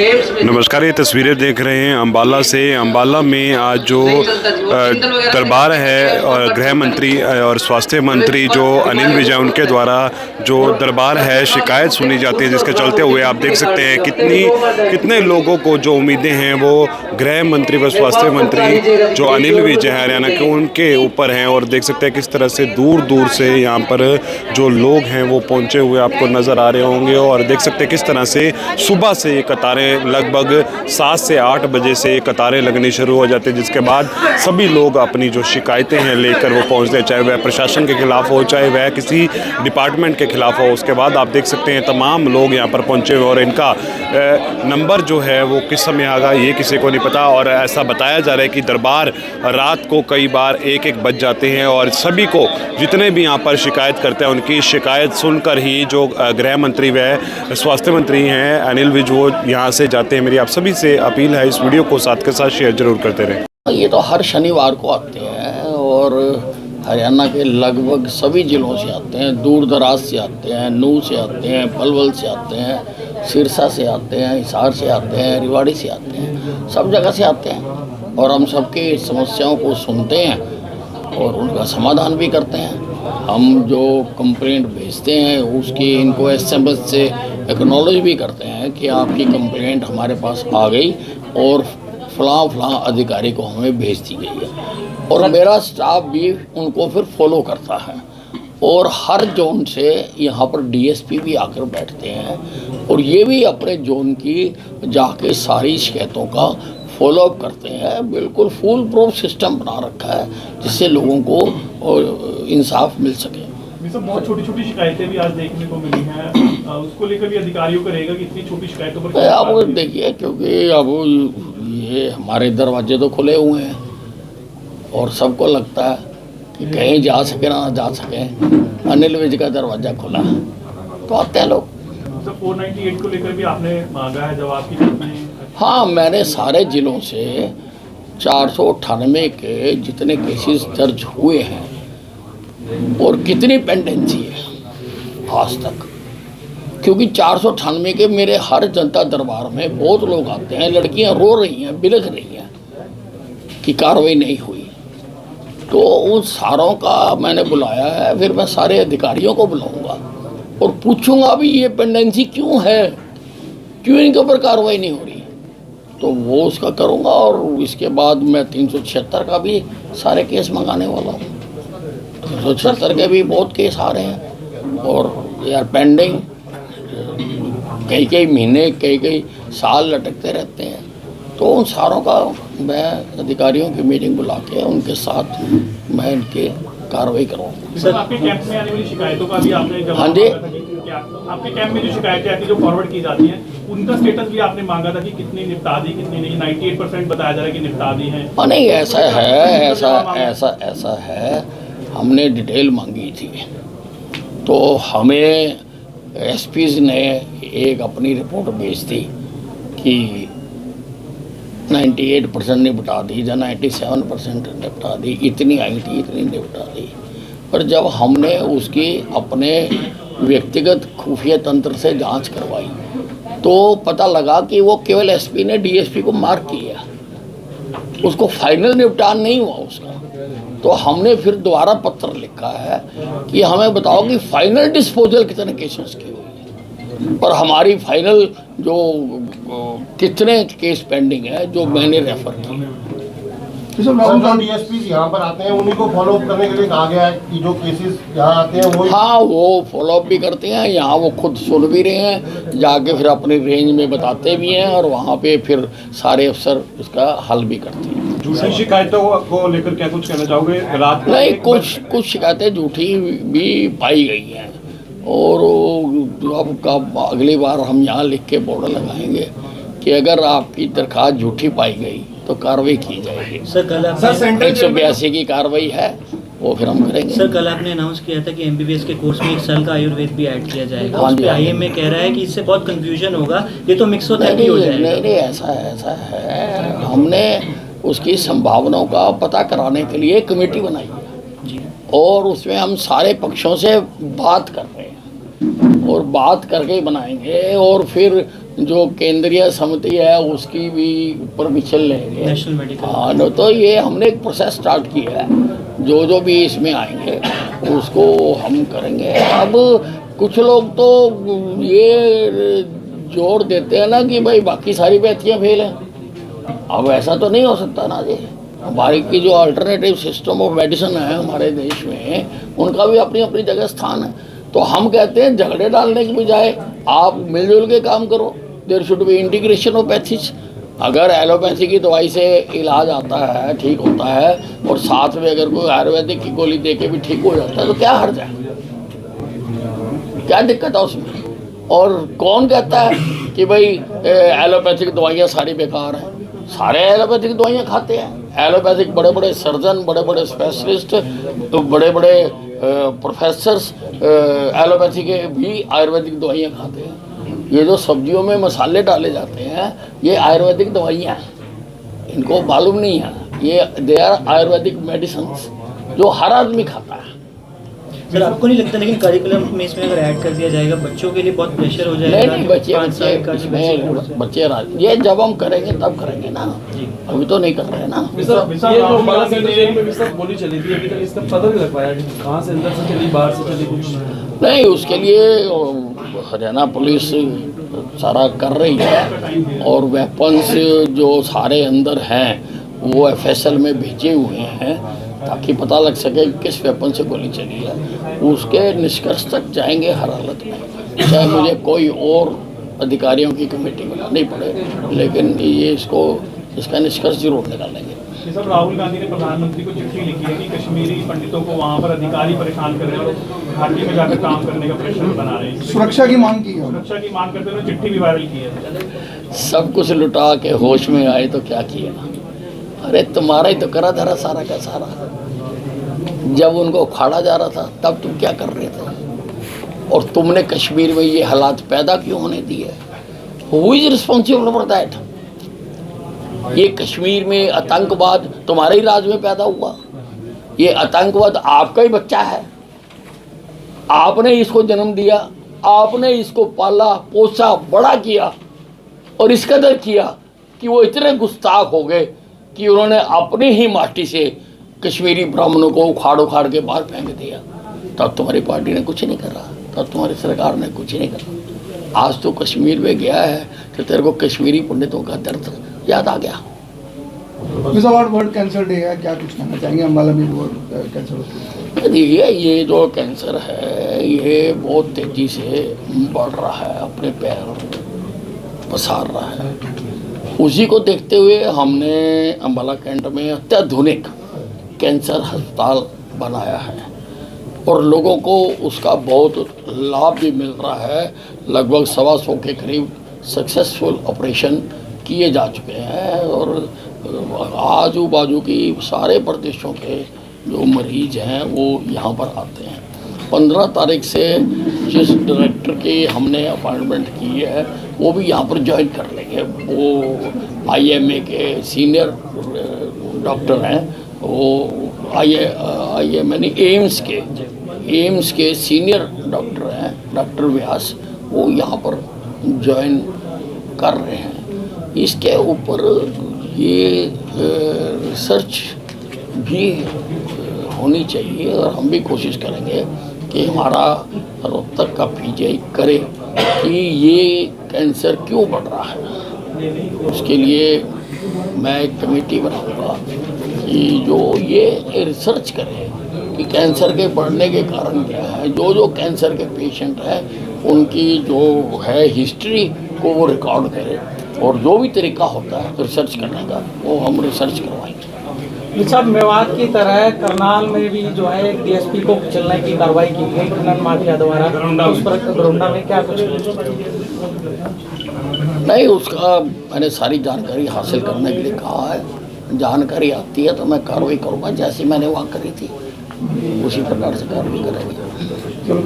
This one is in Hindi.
नमस्कार, ये तस्वीरें देख रहे हैं अम्बाला से। अम्बाला में आज जो दरबार है और गृह मंत्री और स्वास्थ्य मंत्री जो अनिल विजय उनके द्वारा जो दरबार है शिकायत सुनी जाती है, जिसके चलते हुए आप देख सकते हैं कितने लोगों को जो उम्मीदें हैं वो गृह मंत्री व स्वास्थ्य मंत्री जो अनिल विजय हरियाणा के उनके ऊपर हैं। और देख सकते हैं किस तरह से दूर दूर से यहाँ पर जो लोग हैं वो पहुँचे हुए आपको नज़र आ रहे होंगे। और देख सकते हैं किस तरह से सुबह से ये कतारें लगभग 7 से 8 बजे से कतारें लगनी शुरू हो जाती है, जिसके बाद सभी लोग अपनी जो शिकायतें हैं लेकर वो पहुंचते हैं, चाहे वह प्रशासन के खिलाफ हो चाहे वह किसी डिपार्टमेंट के खिलाफ हो। उसके बाद आप देख सकते हैं तमाम लोग यहाँ पर पहुंचे हुए और इनका नंबर जो है वो किस समय आएगा ये किसी को नहीं पता। और ऐसा बताया जा रहा है कि दरबार रात को कई बार 1-1 बज जाते हैं और सभी को जितने भी यहाँ पर शिकायत करते हैं उनकी शिकायत सुनकर ही जो गृह मंत्री व स्वास्थ्य मंत्री हैं अनिल विज वो यहाँ से जाते हैं। मेरी आप सभी से अपील है इस वीडियो को साथ के साथ शेयर जरूर करते रहें। ये तो हर शनिवार को आते हैं और हरियाणा के लगभग सभी जिलों से आते हैं, दूर दराज से आते हैं, नूह से आते हैं, पलवल से आते हैं, सिरसा से आते हैं, हिसार से आते हैं, रेवाड़ी से आते हैं, सब जगह से आते हैं और हम सबकी समस्याओं को सुनते हैं और उनका समाधान भी करते हैं। हम जो कंप्लेंट भेजते हैं उसकी इनको SMS से एक्नॉलेज भी करते हैं कि आपकी कंप्लेंट हमारे पास आ गई और फलां अधिकारी को हमें भेज दी गई है। और मेरा स्टाफ भी उनको फिर फॉलो करता है और हर जोन से यहाँ पर DSP भी आकर बैठते हैं और ये भी अपने जोन की जाके सारी शिकायतों का फॉलोअप करते हैं। बिल्कुल फुल प्रूफ सिस्टम बना रखा है जिससे लोगों को इंसाफ मिल सके। बहुत छोटी छोटी शिकायतें भी आज देखने को मिली हैं, उसको लेकर भी अधिकारियों का रहेगा कि इतनी छोटी शिकायतों पर अब देखिए, क्योंकि अब ये हमारे दरवाजे तो खुले हुए हैं और सबको लगता है कि कहीं जा सके ना जा सके, अनिल विज का दरवाज़ा खुला है तो आते हैं लोग। 498 को लेकर भी आपने मांगा है जवाब की? हाँ, मैंने सारे ज़िलों से 498 के जितने केसेस दर्ज हुए हैं और कितनी पेंडेंसी है आज तक, क्योंकि 498 के मेरे हर जनता दरबार में बहुत लोग आते हैं, लड़कियां रो रही हैं, बिलख रही हैं कि कार्रवाई नहीं हुई। तो उन सारों का मैंने बुलाया है, फिर मैं सारे अधिकारियों को बुलाऊंगा और पूछूंगा भी ये पेंडेंसी क्यों है, क्यों इनके ऊपर कार्रवाई नहीं हो रही, तो वो उसका करूंगा। और इसके बाद मैं 376 का भी सारे केस मंगाने वाला हूँ। 376 के भी बहुत केस आ रहे हैं और यार पेंडिंग कई महीने कई साल लटकते रहते हैं। तो उन सारों का मैं अधिकारियों की मीटिंग बुला के उनके साथ मैं इनके कार्रवाई करवाऊँगा। सर, आपके कैंप में आने वाली शिकायतों का भी आपने जवाब? हाँ जी, आपके कैंप में जो शिकायतें आती है जो फॉरवर्ड की जाती हैं उनका स्टेटस भी आपने मांगा था कि कितनी निपटा दी कितनी नहीं? 98% बताया जा रहा है कि निपटा दी है। नहीं, ऐसा है, ऐसा है, हमने डिटेल मांगी थी तो हमें SPs ने एक अपनी रिपोर्ट भेज दी कि 98% निपटा दी या 97% निपटा दी, इतनी आई थी इतनी निपटा दी। पर जब हमने उसकी अपने व्यक्तिगत खुफिया तंत्र से जांच करवाई तो पता लगा कि वो केवल SP ने DSP को मार्क किया, उसको फाइनल निपटान नहीं हुआ उसका। तो हमने फिर दोबारा पत्र लिखा है कि हमें बताओ कि फाइनल डिस्पोजल कितने केसेस की हुई है और हमारी फाइनल जो कितने केस पेंडिंग है जो मैंने रेफर किए। जो DSP यहाँ पर आते हैं उन्हीं को फॉलो अप करने के लिए कहा गया है कि जो केसेस यहाँ आते हैं वो हाँ वो फॉलो अप भी करते हैं, यहाँ वो खुद सुन भी रहे हैं, जाके फिर अपनी रेंज में बताते भी हैं और वहाँ पे फिर सारे अफसर इसका हल भी करते हैं। झूठी शिकायतों को लेकर क्या कुछ कहना चाहोगे? रात नहीं, कुछ शिकायतें झूठी भी पाई गई हैं और अब अगली बार हम यहाँ लिख के बोर्ड लगाएंगे कि अगर आपकी दरख्वास्त झूठी पाई गई तो कार्रवाई की जाएगी। सर, कल 182 की कार्रवाई है वो फिर हम करेंगे। सर, कल आपने अनाउंस किया था कि MBBS के कोर्स में 1 साल का आयुर्वेद भी ऐड किया जाएगा। हाँ जी, IMA कह रहा है कि इससे बहुत कंफ्यूजन होगा, ये तो मिक्सोथेरेपी हो जाएगा। नहीं, ऐसा है, हमने उसकी संभावनाओं का पता कराने के लिए कमेटी बनाई है और उसमें हम सारे पक्षों से बात कर रहे हैं और बात करके बनाएंगे और फिर जो केंद्रीय समिति है उसकी भी परमिशन लेंगे। National medical. हाँ, न तो ये हमने एक प्रोसेस स्टार्ट किया है, जो भी इसमें आएंगे उसको हम करेंगे। अब कुछ लोग तो ये जोर देते हैं ना कि भाई बाकी सारी पैथियाँ फेल हैं। अब ऐसा तो नहीं हो सकता ना जी। हमारी की जो अल्टरनेटिव सिस्टम ऑफ मेडिसिन है हमारे देश में, उनका भी अपनी अपनी जगह स्थान है। तो हम कहते हैं झगड़े डालने की बजाय आप मिलजुल के काम करो। There should be integration of pathies. अगर एलोपैथी की दवाई से इलाज आता है, ठीक होता है, और साथ में अगर कोई आयुर्वेदिक की गोली दे के भी ठीक हो जाता है तो क्या हर्ज है, क्या दिक्कत है उसमें? और कौन कहता है कि भाई एलोपैथिक दवाइयाँ सारी बेकार हैं? सारे एलोपैथिक दवाइयाँ खाते हैं। एलोपैथिक बड़े बड़े सर्जन, बड़े बड़े स्पेशलिस्ट, बड़े बड़े प्रोफेसर्स एलोपैथी के भी आयुर्वेदिक दवाइयाँ खाते हैं। ये जो सब्जियों में मसाले डाले जाते हैं ये आयुर्वेदिक दवाइयाँ हैं, इनको मालूम नहीं है। ये दे आर आयुर्वेदिक मेडिसिन जो हर आदमी खाता है। सर आपको नहीं लगता लेकिन करिकुलम में इसमें अगर ऐड कर दिया जाएगा बच्चों के लिए बहुत प्रेशर हो जाएगा? नहीं, बच्चे ये जब हम करेंगे तब करेंगे ना, अभी तो नहीं कर रहे हैं ना। ये जो अम्बाला सेक्रेटेरिएट में भी सब गोली चली थी, अभी तक इसका पता नहीं लग पाया कि कहाँ से अंदर से चली, बाहर से चली कुछ नहीं। उसके लिए हरियाणा पुलिस सारा कर रही है और वेपन्स जो सारे अंदर हैं वो FSL में भेजे हुए हैं ताकि पता लग सके किस वेपन से गोली चली है। उसके निष्कर्ष तक जाएंगे हर हालत में, चाहे मुझे कोई और अधिकारियों की कमेटी बनानी पड़े, लेकिन ये इसका निष्कर्ष जरूर निकालेंगे। ये सब राहुल गांधी ने प्रधानमंत्री को चिट्ठी लिखी है कि कश्मीरी पंडितों को वहाँ पर अधिकारी परेशान कर रहे हैं और घाटी में जाकर काम करने का प्रेशर बना रहे हैं। सुरक्षा की मांग की है, सुरक्षा की मांग करते हुए चिट्ठी भी वायरल की है। सब कुछ लुटा के होश में आए तो क्या किया? अरे तुम्हारा ही तो करा धरा सारा का सारा। जब उनको उखाड़ा जा रहा था तब तुम क्या कर रहे थे? और तुमने कश्मीर में ये हालात पैदा क्यों होने दिए? Who is responsible for that? ये कश्मीर में आतंकवाद तुम्हारे ही राज में पैदा हुआ। ये आतंकवाद आपका ही बच्चा है, आपने इसको जन्म दिया, आपने इसको पाला पोसा बड़ा किया और इस कदर किया कि वो इतने गुस्ताख हो गए कि उन्होंने अपनी ही माटी से कश्मीरी ब्राह्मणों को उखाड़ के बाहर फेंक दिया। तब तुम्हारी पार्टी ने कुछ नहीं करा, तब तुम्हारी सरकार ने कुछ नहीं करा। आज तो कश्मीर में गया है तो तेरे को कश्मीरी पंडितों का दर्द याद आ गया। वर्ल्ड कैंसर डे है, क्या कुछ कहना चाहेंगे? अम्बाला में वर्ल्ड कैंसर देखिए, ये जो कैंसर है ये बहुत तेजी से बढ़ रहा है, अपने पैर पसार रहा है। उसी को देखते हुए हमने अम्बाला कैंट में अत्याधुनिक कैंसर अस्पताल बनाया है और लोगों को उसका बहुत लाभ भी मिल रहा है। लगभग 125 के करीब सक्सेसफुल ऑपरेशन किए जा चुके हैं और आजू बाजू की सारे प्रदेशों के जो मरीज हैं वो यहाँ पर आते हैं। 15 तारीख से जिस डायरेक्टर की हमने अपॉइंटमेंट की है वो भी यहाँ पर ज्वाइन कर लेंगे। वो IMA के सीनियर डॉक्टर हैं, वो IMA एम्स के सीनियर डॉक्टर हैं, डॉक्टर व्यास, वो यहाँ पर ज्वाइन कर रहे हैं। इसके ऊपर ये रिसर्च भी होनी चाहिए और हम भी कोशिश करेंगे कि हमारा रोहतक का PGI करे कि ये कैंसर क्यों बढ़ रहा है। उसके लिए मैं एक कमेटी बनाऊंगा कि जो ये रिसर्च करे कि कैंसर के बढ़ने के कारण क्या है। जो कैंसर के पेशेंट हैं उनकी जो है हिस्ट्री को वो रिकॉर्ड करे और जो भी तरीका होता है रिसर्च करने का वो हम रिसर्च करवाएंगे। सब मेवात की तरह करनाल में भी जो है एक DSP को चलने की कार्रवाई की गई खनन माफिया द्वारा, उस पर गरुंडा में क्या कुछ नहीं, उसका मैंने सारी जानकारी हासिल करने के लिए कहा है। जानकारी आती है तो मैं कार्रवाई करूँगा, जैसे मैंने वहाँ करी थी उसी प्रकार से कार्रवाई करेंगे।